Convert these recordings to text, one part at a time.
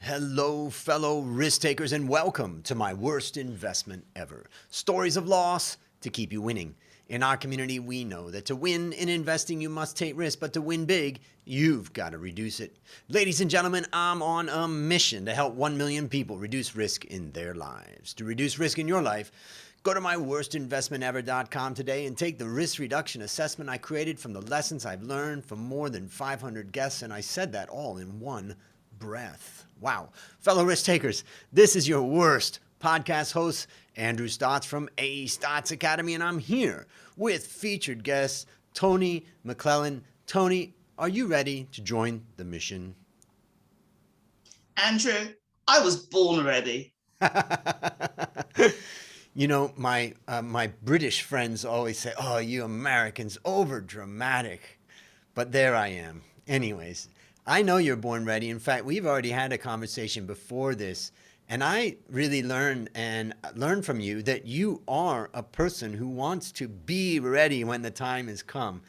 Hello, fellow risk takers, and welcome to my worst investment ever. Stories of loss to keep you winning. In our community, we know that to win in investing, you must take risk, but to win big, you've got to reduce it. Ladies and gentlemen, I'm on a mission to help 1 million people reduce risk in their lives. To reduce risk in your life, go to myworstinvestmentever.com today and take the risk reduction assessment I created from the lessons I've learned from more than 500 guests, and I said that all in one breath. Wow. Fellow risk takers, this is your worst podcast host, Andrew Stotz from A Stotz Academy, and I'm here with featured guest Toni McLelland. Toni, are you ready to join the mission? Andrew, I was born ready. You know, my British friends always say, "Oh, you Americans, over dramatic," but there I am. Anyways, I know you're born ready. In fact, we've already had a conversation before this, and I really learned from you that you are a person who wants to be ready when the time has come.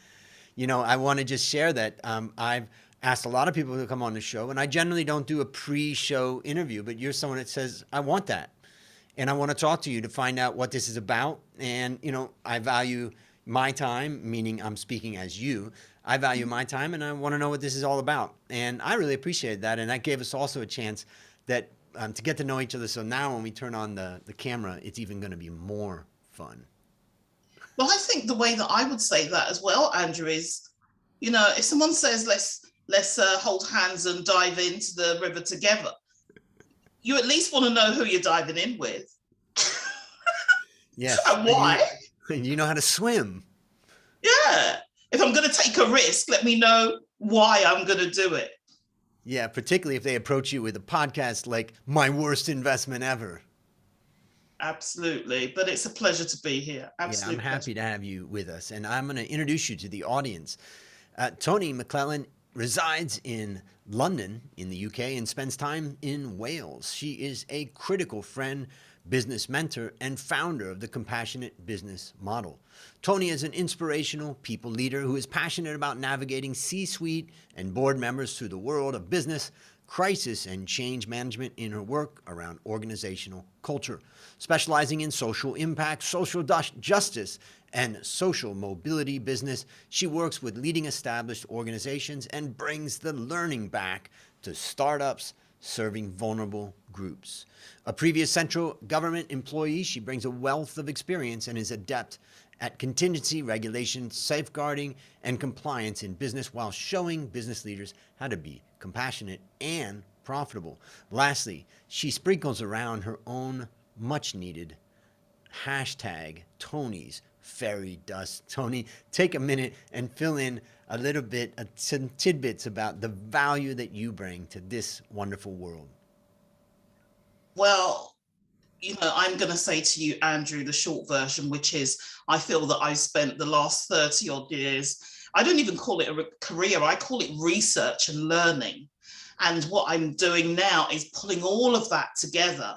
You know, I want to just share that I've asked a lot of people to come on the show, and I generally don't do a pre-show interview, but you're someone that says, I want that. And I want to talk to you to find out what this is about. And, you know, I value my time, meaning I'm speaking as you. I value my time, and I want to know what this is all about. And I really appreciated that. And that gave us also a chance that to get to know each other. So now when we turn on the camera, it's even going to be more fun. Well, I think the way that I would say that as well, Andrew, is, you know, if someone says let's hold hands and dive into the river together, you at least want to know who you're diving in with. Yes. And why? You know how to swim. Yeah. If I'm going to take a risk, let me know why I'm going to do it. Yeah, particularly if they approach you with a podcast like My Worst Investment Ever. Absolutely. But it's a pleasure to be here. Absolutely. Yeah, I'm happy to have you with us. And I'm going to introduce you to the audience. Toni McLelland resides in London in the UK and spends time in Wales. She is a critical friend, business mentor, and founder of the Compassionate Business Model. Toni is an inspirational people leader who is passionate about navigating C-suite and board members through the world of business, crisis, and change management in her work around organizational culture. Specializing in social impact, social justice, and social mobility business, she works with leading established organizations and brings the learning back to startups serving vulnerable groups. A previous central government employee, she brings a wealth of experience and is adept at contingency, regulation, safeguarding, and compliance in business while showing business leaders how to be compassionate and profitable. Lastly, she sprinkles around her own much-needed hashtag Toni's fairy dust. Toni, take a minute and fill in a little bit, some tidbits about the value that you bring to this wonderful world. Well, you know, I'm going to say to you, Andrew, the short version, which is I feel that I've spent the last 30 odd years, I don't even call it a career, I call it research and learning. And what I'm doing now is pulling all of that together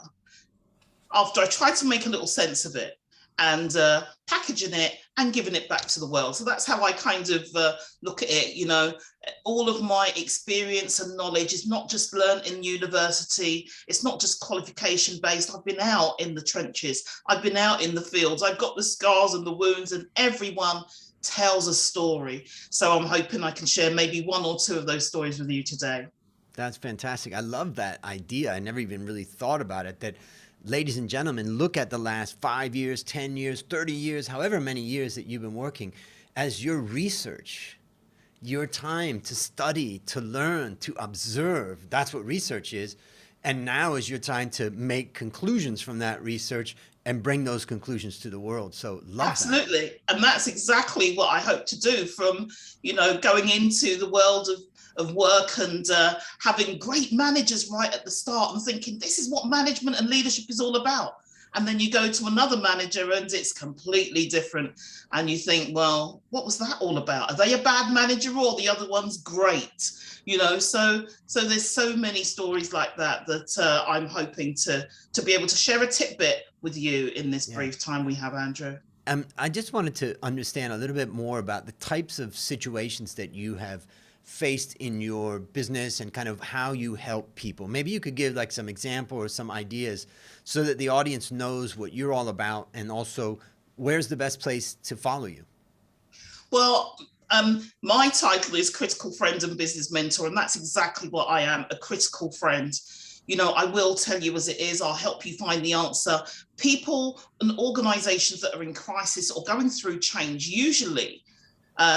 after I try to make a little sense of it and packaging it and giving it back to the world. So that's how I kind of look at it. You know, all of my experience and knowledge is not just learned in university. It's not just qualification based. I've been out in the trenches. I've been out in the fields. I've got the scars and the wounds, and everyone tells a story. So I'm hoping I can share maybe one or two of those stories with you today. That's fantastic. I love that idea. I never even really thought about it, that ladies and gentlemen, look at the last 5 years, 10 years, 30 years, however many years that you've been working as your research, your time to study, to learn, to observe. That's what research is. And now is your time to make conclusions from that research and bring those conclusions to the world. So love Absolutely. that. And that's exactly what I hope to do from, you know, going into the world of work and having great managers right at the start and thinking this is what management and leadership is all about. And then you go to another manager and it's completely different. And you think, well, what was that all about? Are they a bad manager or the other one's great? You know, so there's so many stories like that I'm hoping to be able to share a tidbit with you in this brief time we have, Andrew. I just wanted to understand a little bit more about the types of situations that you have faced in your business and kind of how you help people. Maybe you could give like some example or some ideas so that the audience knows what you're all about, and also where's the best place to follow you. Well, my title is critical friend and business mentor, and that's exactly what I am, a critical friend. You know, I will tell you as it is. I'll help you find the answer. People and organizations that are in crisis or going through change usually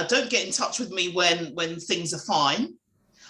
don't get in touch with me when things are fine.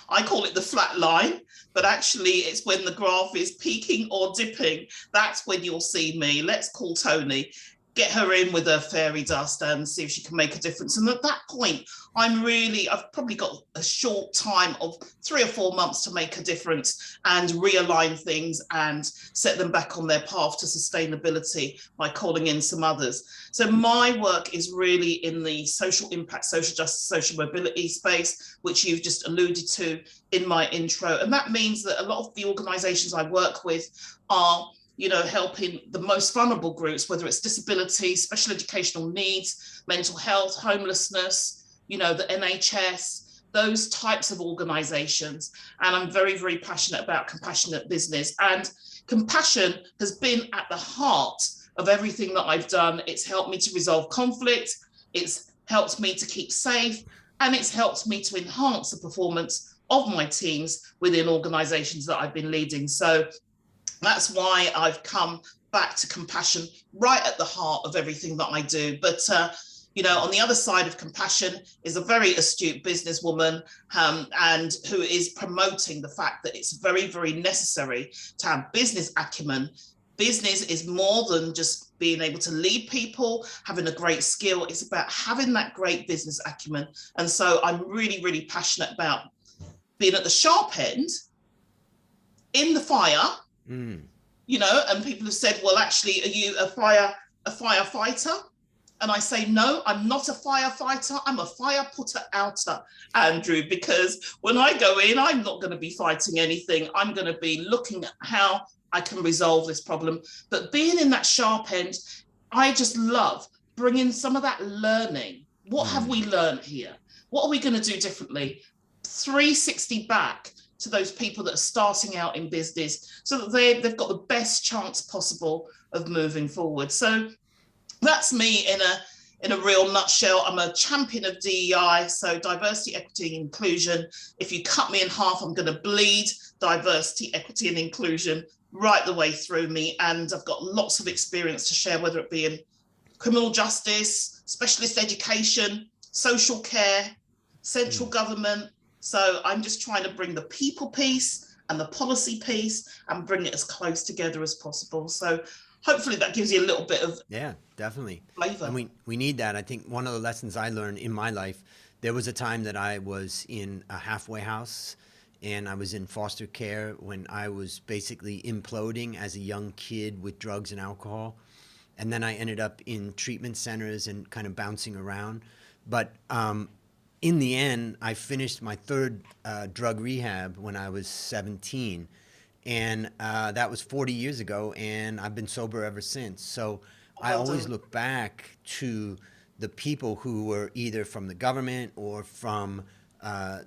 I call it the flat line, but actually it's when the graph is peaking or dipping. That's when you'll see me. Let's call Toni, get her in with her fairy dust and see if she can make a difference. And at that point, I've probably got a short time of 3 or 4 months to make a difference and realign things and set them back on their path to sustainability by calling in some others. So my work is really in the social impact, social justice, social mobility space, which you've just alluded to in my intro. And that means that a lot of the organizations I work with are, you know, helping the most vulnerable groups, whether it's disability, special educational needs, mental health, homelessness, you know, the NHS, those types of organizations. And I'm very, very passionate about compassionate business. And compassion has been at the heart of everything that I've done. It's helped me to resolve conflict. It's helped me to keep safe. And it's helped me to enhance the performance of my teams within organizations that I've been leading. So that's why I've come back to compassion right at the heart of everything that I do. But, you know, on the other side of compassion is a very astute businesswoman and who is promoting the fact that it's very, very necessary to have business acumen. Business is more than just being able to lead people, having a great skill. It's about having that great business acumen. And so I'm really, really passionate about being at the sharp end, in the fire. You know, and people have said, well, actually, are you a firefighter? And I say, no, I'm not a firefighter. I'm a fire putter outer, Andrew, because when I go in, I'm not going to be fighting anything. I'm going to be looking at how I can resolve this problem. But being in that sharp end, I just love bringing some of that learning. What have we learned here? What are we going to do differently? 360 back to those people that are starting out in business so that they've got the best chance possible of moving forward. So that's me in a real nutshell. I'm a champion of DEI, so diversity, equity, and inclusion. If you cut me in half, I'm going to bleed diversity, equity, and inclusion right the way through me. And I've got lots of experience to share, whether it be in criminal justice, specialist education, social care, central government. So I'm just trying to bring the people piece and the policy piece and bring it as close together as possible. So hopefully that gives you a little bit of definitely flavor. And we need that. I think one of the lessons I learned in my life, there was a time that I was in a halfway house and I was in foster care when I was basically imploding as a young kid with drugs and alcohol. And then I ended up in treatment centers and kind of bouncing around. But in the end, I finished my third drug rehab when I was 17. And that was 40 years ago, and I've been sober ever since. So I always look back to the people who were either from the government or from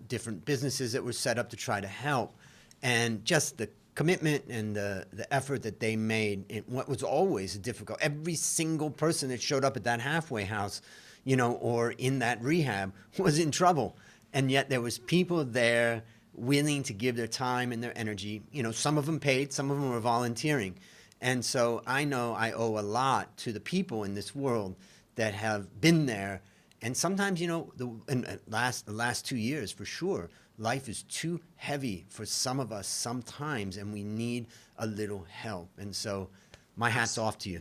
different businesses that were set up to try to help. And just the commitment and the effort that they made in what was always difficult. Every single person that showed up at that halfway house, you know, or in that rehab was in trouble. And yet there was people there willing to give their time and their energy. You know, some of them paid, some of them were volunteering. And so I know I owe a lot to the people in this world that have been there. And sometimes, you know, the last 2 years, for sure, life is too heavy for some of us sometimes, and we need a little help. And so my hat's off to you.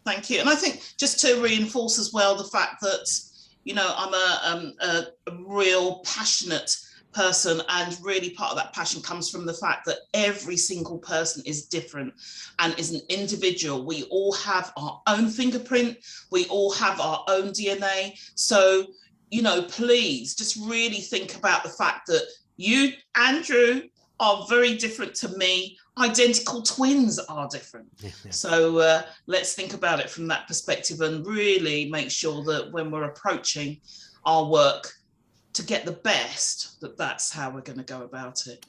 Thank you. And I think just to reinforce as well the fact that, you know, I'm a real passionate person, and really part of that passion comes from the fact that every single person is different and is an individual. We all have our own fingerprint. We all have our own DNA. So, you know, please just really think about the fact that you, Andrew, are very different to me. Identical twins are different. So let's think about it from that perspective and really make sure that when we're approaching our work to get the best, that's how we're going to go about it.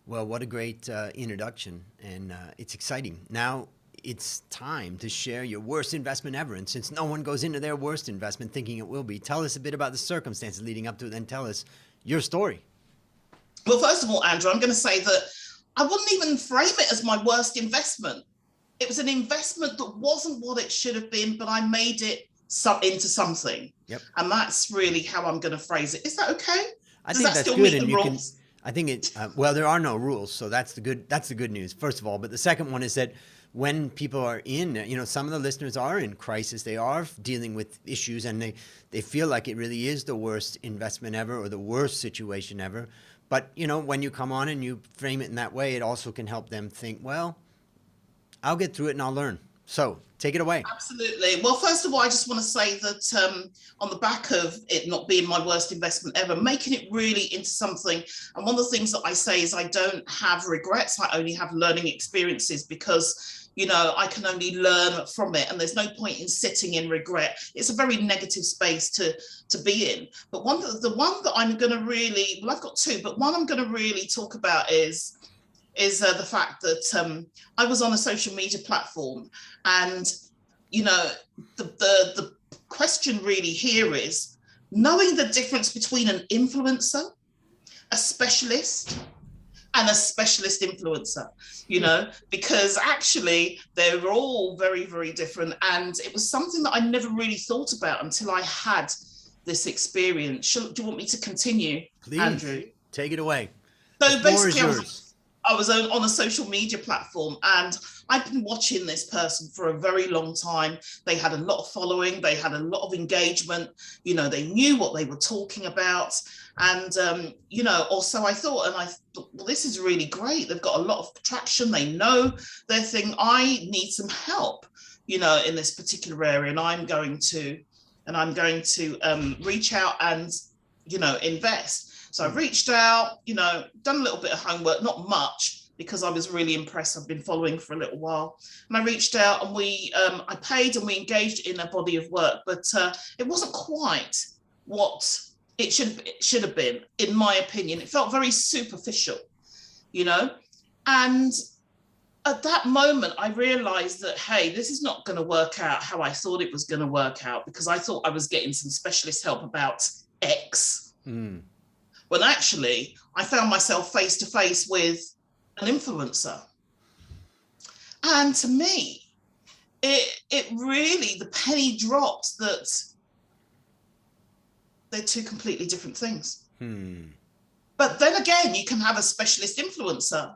Well, what a great introduction, and it's exciting. Now it's time to share your worst investment ever, and since no one goes into their worst investment thinking it will be, tell us a bit about the circumstances leading up to it, then tell us your story. Well, first of all, Andrew, I'm going to say that I wouldn't even frame it as my worst investment. It was an investment that wasn't what it should have been, but I made it into something. Yep. And that's really how I'm going to phrase it. Is that okay? I think that's good, and you can. I think it. Well, there are no rules, so that's the good news. First of all, but the second one is that when people are in, some of the listeners are in crisis. They are dealing with issues, and they feel like it really is the worst investment ever or the worst situation ever. But when you come on and you frame it in that way, it also can help them think, well, I'll get through it and I'll learn. So take it away. Absolutely. Well, first of all, I just want to say that on the back of it not being my worst investment ever, making it really into something. And one of the things that I say is I don't have regrets. I only have learning experiences because, I can only learn from it. And there's no point in sitting in regret. It's a very negative space to be in. But the one that I'm going to really, well, I've got two, but one I'm going to really talk about is the fact that I was on a social media platform, and the question really here is knowing the difference between an influencer, a specialist, and a specialist influencer, because actually they're all very, very different. And it was something that I never really thought about until I had this experience. Do you want me to continue, Please, Andrew? Take it away. So basically, I was on a social media platform, and I've been watching this person for a very long time. They had a lot of following. They had a lot of engagement. They knew what they were talking about. And, also I thought, well, this is really great. They've got a lot of traction. They know their thing. I need some help, in this particular area. And I'm going to reach out and, invest. So I reached out, done a little bit of homework, not much, because I was really impressed. I've been following for a little while. And I reached out, and I paid, and we engaged in a body of work, but it wasn't quite what it should have been, in my opinion. It felt very superficial, and at that moment, I realized that, hey, this is not going to work out how I thought it was going to work out, because I thought I was getting some specialist help about X. When actually I found myself face to face with an influencer. And to me, it really, the penny dropped that they're two completely different things. But then again, you can have a specialist influencer,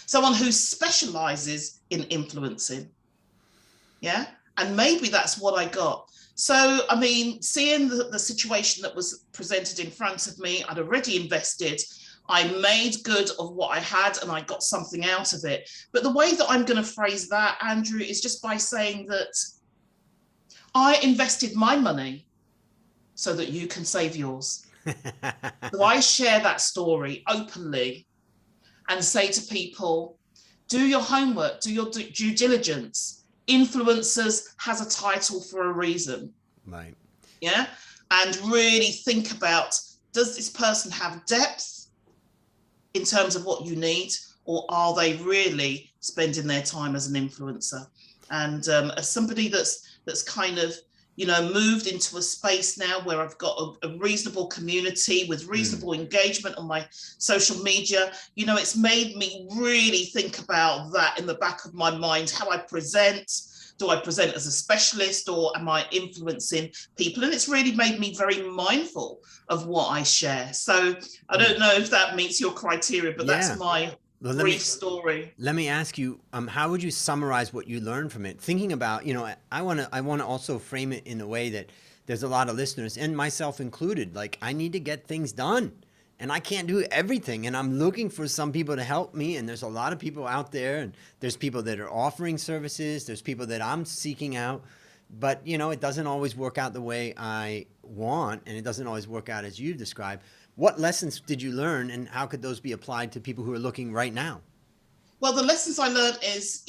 someone who specializes in influencing. Yeah. And maybe that's what I got. So, seeing the situation that was presented in front of me, I'd already invested. I made good of what I had, and I got something out of it. But the way that I'm going to phrase that, Andrew, is just by saying that I invested my money so that you can save yours. So I share that story openly and say to people, do your homework, do your due diligence. Influencers has a title for a reason. Right. Yeah. And really think about, does this person have depth in terms of what you need, or are they really spending their time as an influencer? And as somebody that's kind of, moved into a space now where I've got a reasonable community with reasonable engagement on my social media, it's made me really think about that in the back of my mind, how I present. Do I present as a specialist, or am I influencing people? And it's really made me very mindful of what I share. So I don't know if that meets your criteria, but that's my brief story. Let me ask you, how would you summarize what you learned from it? Thinking about, I want to also frame it in a way that there's a lot of listeners, and myself included, like, I need to get things done, and I can't do everything, and I'm looking for some people to help me, and there's a lot of people out there, and there's people that are offering services, there's people that I'm seeking out, but, it doesn't always work out the way I want, and it doesn't always work out as you described. What lessons did you learn, and how could those be applied to people who are looking right now? Well, the lessons I learned is,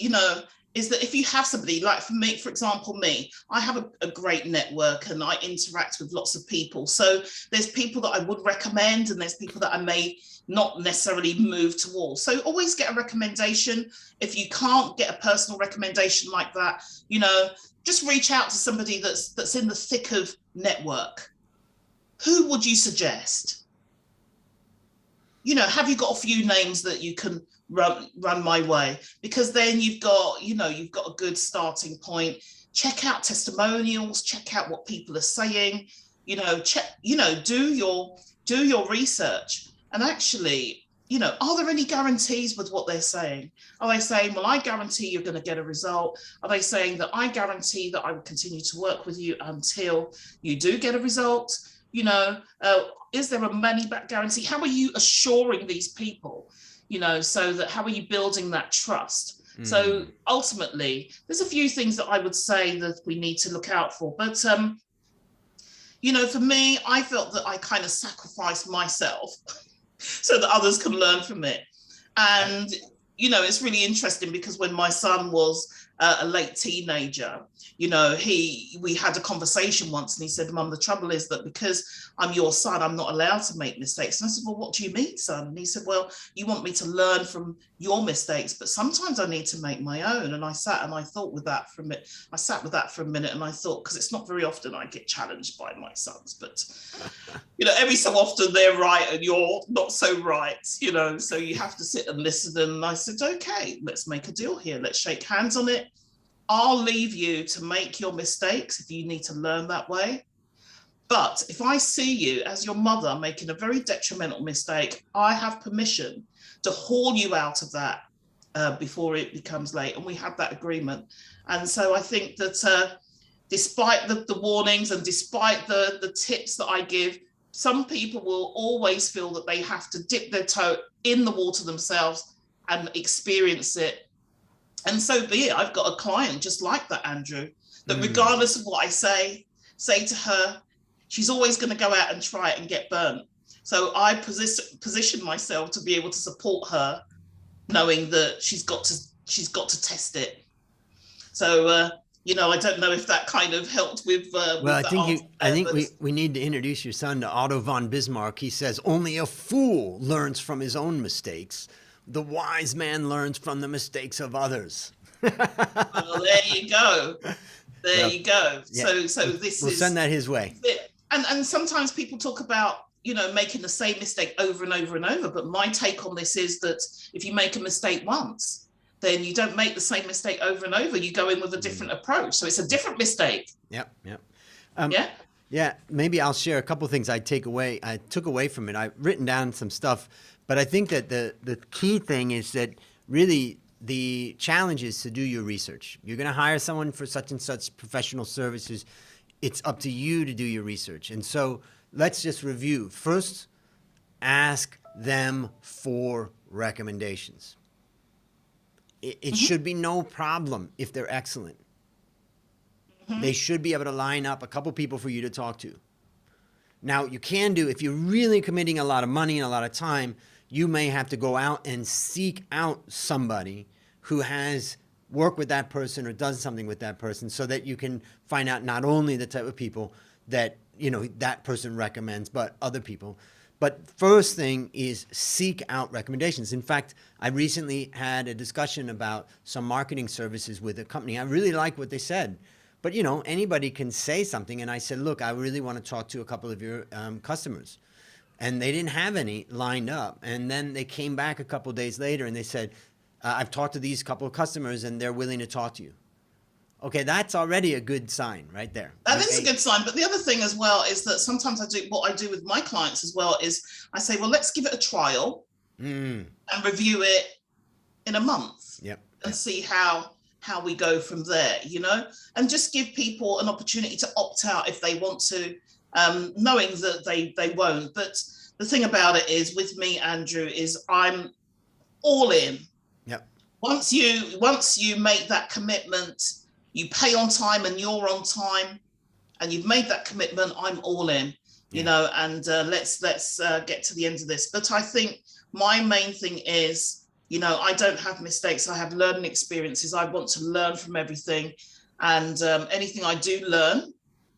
is that if you have somebody like, for me, for example, me, I have a great network and I interact with lots of people. So there's people that I would recommend and there's people that I may not necessarily move towards. So always get a recommendation. If you can't get a personal recommendation like that, you know, just reach out to somebody that's in the thick of network. Who would you suggest? You know, have you got a few names that you can run my way? Because then you've got a good starting point. Check out testimonials, check out what people are saying, do your research. And actually, are there any guarantees with what they're saying? Are they saying, well, I guarantee you're going to get a result? Are they saying that I guarantee that I will continue to work with you until you do get a result? Is there a money back guarantee? How are you assuring these people, so that how are you building that trust? So ultimately, there's a few things that I would say that we need to look out for. But, for me, I felt that I kind of sacrificed myself so that others can learn from it. And, it's really interesting because when my son was a late teenager, we had a conversation once and he said, Mum, the trouble is that because I'm your son, I'm not allowed to make mistakes. And I said, well, what do you mean, son? And he said, well, you want me to learn from your mistakes, but sometimes I need to make my own. And I sat and I thought with that for a minute. I sat with that for a minute and I thought, because it's not very often I get challenged by my sons, but, every so often they're right and you're not so right, so you have to sit and listen. And I said, okay, let's make a deal here. Let's shake hands on it. I'll leave you to make your mistakes if you need to learn that way. But if I see you as your mother making a very detrimental mistake, I have permission to haul you out of that before it becomes late. And we had that agreement. And so I think that despite the warnings and despite the tips that I give, some people will always feel that they have to dip their toe in the water themselves and experience it. And so be it. I've got a client just like that, Andrew, that regardless of what I say to her, she's always going to go out and try it and get burnt. So I position myself to be able to support her, knowing that she's got to test it. So, I don't know if that kind of helped with. Well, I think we need to introduce your son to Otto von Bismarck. He says only a fool learns from his own mistakes. The wise man learns from the mistakes of others. Well, there you go. There you go. Yeah. So we'll send that his way. And sometimes people talk about, making the same mistake over and over and over. But my take on this is that if you make a mistake once, then you don't make the same mistake over and over. You go in with a different approach. So it's a different mistake. Yep. Yeah. Maybe I'll share a couple of things I took away from it. I've written down some stuff. But I think that the key thing is that really the challenge is to do your research. You're going to hire someone for such and such professional services. It's up to you to do your research. And so let's just review. First, ask them for recommendations. It should be no problem if they're excellent. They should be able to line up a couple people for you to talk to. Now, you can do, if you're really committing a lot of money and a lot of time, you may have to go out and seek out somebody who has worked with that person or does something with that person so that you can find out not only the type of people that, that person recommends, but other people. But first thing is seek out recommendations. In fact, I recently had a discussion about some marketing services with a company. I really like what they said. But, anybody can say something. And I said, look, I really want to talk to a couple of your customers. And they didn't have any lined up. And then they came back a couple of days later and they said, I've talked to these couple of customers and they're willing to talk to you. Okay, that's already a good sign right there. That is a good sign. But the other thing as well is that sometimes what I do with my clients as well is I say, well, let's give it a trial and review it in a month and see how we go from there, and just give people an opportunity to opt out if they want to, knowing that they won't. But the thing about it is with me, Andrew, is I'm all in. Yep. Once you make that commitment, you pay on time and you're on time and you've made that commitment, I'm all in, and let's get to the end of this. But I think my main thing is You know, I don't have mistakes. I have learning experiences. I want to learn from everything. And anything I do learn,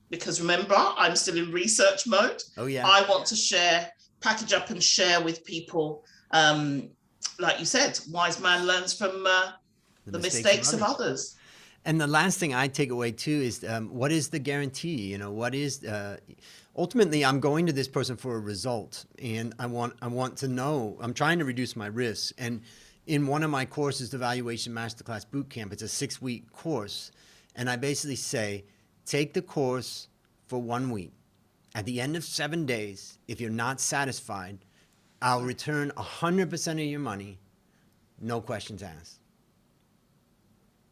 because remember, I'm still in research mode. Oh, yeah. I want to share, package up and share with people. Like you said, wise man learns from the mistakes of others. And the last thing I take away too is what is the guarantee? You know, what is ultimately I'm going to this person for a result, and I want to know. I'm trying to reduce my risks. And in one of my courses, the Valuation Masterclass Bootcamp, it's a 6-week course, and I basically say, take the course for 1 week. At the end of 7 days, if you're not satisfied, I'll return 100% of your money, no questions asked.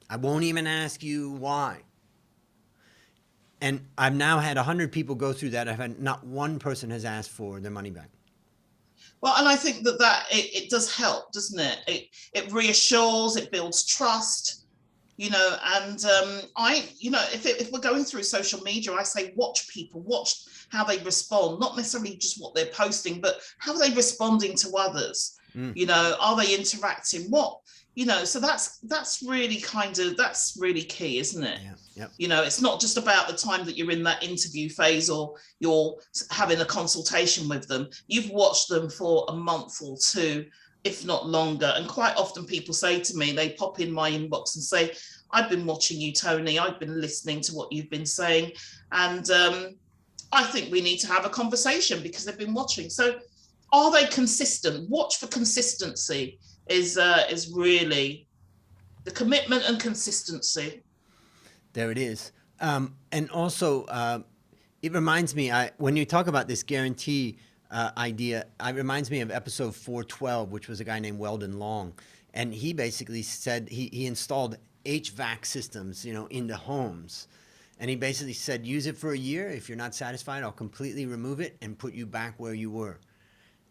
I won't even ask you why. And I've now had 100 people go through that. I've had not one person has asked for their money back. Well, and I think that it does help, doesn't it? It reassures, it builds trust, you know, and if we're going through social media, I say, watch people, watch how they respond, not necessarily just what they're posting, but how are they responding to others? You know, are they interacting? You know, so that's really that's really key, isn't it? Yeah. Yep. You know, it's not just about the time that you're in that interview phase or you're having a consultation with them. You've watched them for a month or two, if not longer. And quite often people say to me, they pop in my inbox and say, I've been watching you, Toni. I've been listening to what you've been saying. And I think we need to have a conversation because they've been watching. So are they consistent? Watch for consistency is really the commitment and consistency. There it is. And also, it reminds me, when you talk about this guarantee idea, it reminds me of episode 412, which was a guy named Weldon Long. And he basically said he installed HVAC systems, you know, into homes. And he basically said, use it for a year. If you're not satisfied, I'll completely remove it and put you back where you were.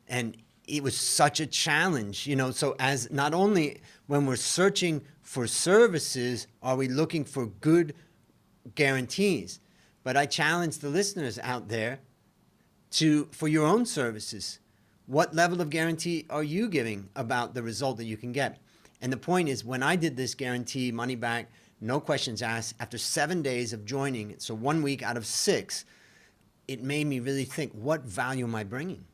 And it was such a challenge, you know, so as not only when we're searching for services, are we looking for good guarantees, but I challenge the listeners out there for your own services. What level of guarantee are you giving about the result that you can get? And the point is, when I did this guarantee money back, no questions asked, after 7 days of joining, so 1 week out of 6, it made me really think, what value am I bringing?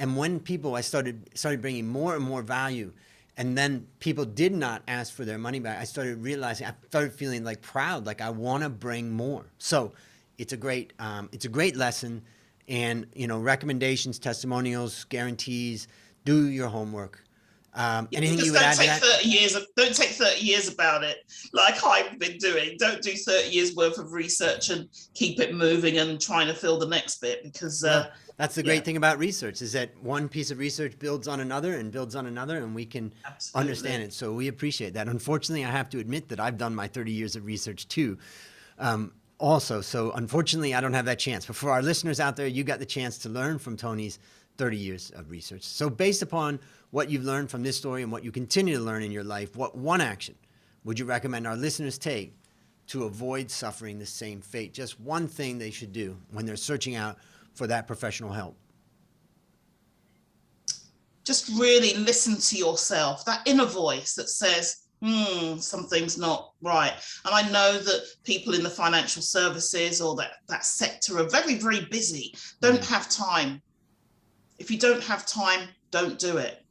And when I started bringing more and more value, and then people did not ask for their money back, I started realizing, I started feeling like proud, like I want to bring more. So it's a great lesson, and you know, recommendations, testimonials, guarantees. Do your homework. Anything you would add to that? Don't take 30 years about it, like I've been doing. Don't do 30 years worth of research and keep it moving and trying to fill the next bit, because that's the great thing about research, is that one piece of research builds on another and builds on another, and we can understand it. So we appreciate that. Unfortunately, I have to admit that I've done my 30 years of research too. Also, so unfortunately, I don't have that chance. But for our listeners out there, you got the chance to learn from Toni's 30 years of research. So based upon what you've learned from this story and what you continue to learn in your life, what one action would you recommend our listeners take to avoid suffering the same fate? Just one thing they should do when they're searching out for that professional help. Just really listen to yourself, that inner voice that says, something's not right. And I know that people in the financial services or that sector are very, very busy, don't have time. If you don't have time, don't do it.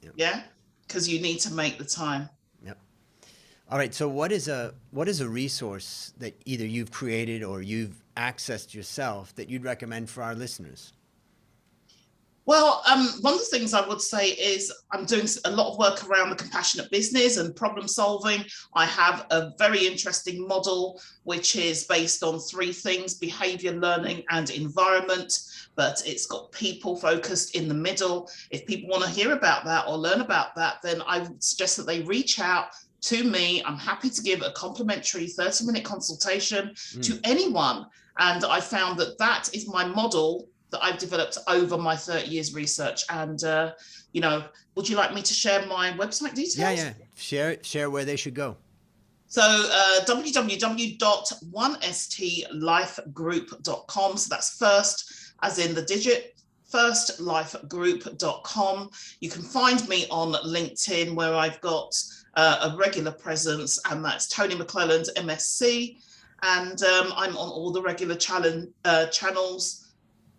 Yep. Yeah, because you need to make the time. Yep. All right. So what is a resource that either you've created or you've accessed yourself that you'd recommend for our listeners? Well, one of the things I would say is I'm doing a lot of work around the compassionate business and problem solving. I have a very interesting model, which is based on 3 things: behavior, learning, and environment. But it's got people focused in the middle. If people want to hear about that or learn about that, then I would suggest that they reach out to me. I'm happy to give a complimentary 30-minute consultation to anyone. And I found that is my model that I've developed over my 30 years research. And, would you like me to share my website details? Yeah. Share where they should go. So www.1stlifegroup.com. So that's first as in the digit, firstlifegroup.com. You can find me on LinkedIn, where I've got a regular presence, and that's Toni McLelland MSc. And I'm on all the regular channels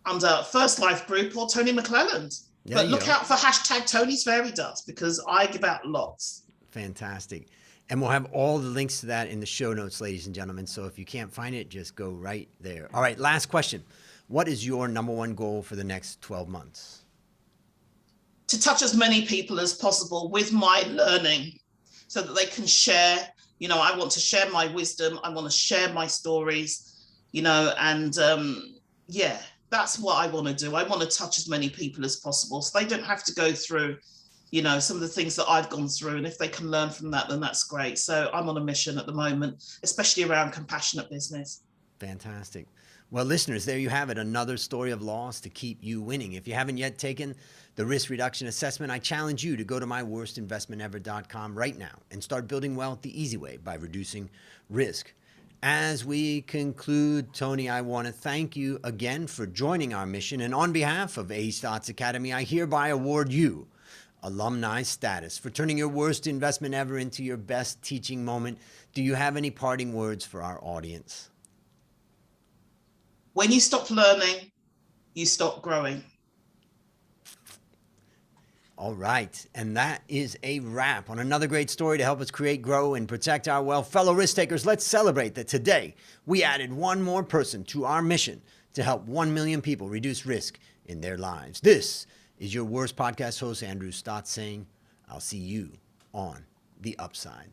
under First Life Group or Toni McLelland. But look out for hashtag Tony's Fairy Dust, because I give out lots. Fantastic. And we'll have all the links to that in the show notes, ladies and gentlemen. So if you can't find it, just go right there. All right, last question. What is your number one goal for the next 12 months? To touch as many people as possible with my learning so that they can share. You know, I want to share my wisdom. I want to share my stories, you know, and yeah, that's what I want to do. I want to touch as many people as possible so they don't have to go through, you know, some of the things that I've gone through. And if they can learn from that, then that's great. So I'm on a mission at the moment, especially around compassionate business. Fantastic. Well, listeners, there you have it. Another story of loss to keep you winning. If you haven't yet taken the risk reduction assessment, I challenge you to go to myworstinvestmentever.com right now and start building wealth the easy way by reducing risk. As we conclude, Toni, I want to thank you again for joining our mission. And on behalf of A. Stotz Academy, I hereby award you alumni status for turning your worst investment ever into your best teaching moment. Do you have any parting words for our audience? When you stop learning, you stop growing. All right. And that is a wrap on another great story to help us create, grow, and protect our wealth. Fellow risk takers, let's celebrate that today we added one more person to our mission to help 1 million people reduce risk in their lives. This is your worst podcast host, Andrew Stotz, saying, I'll see you on the upside.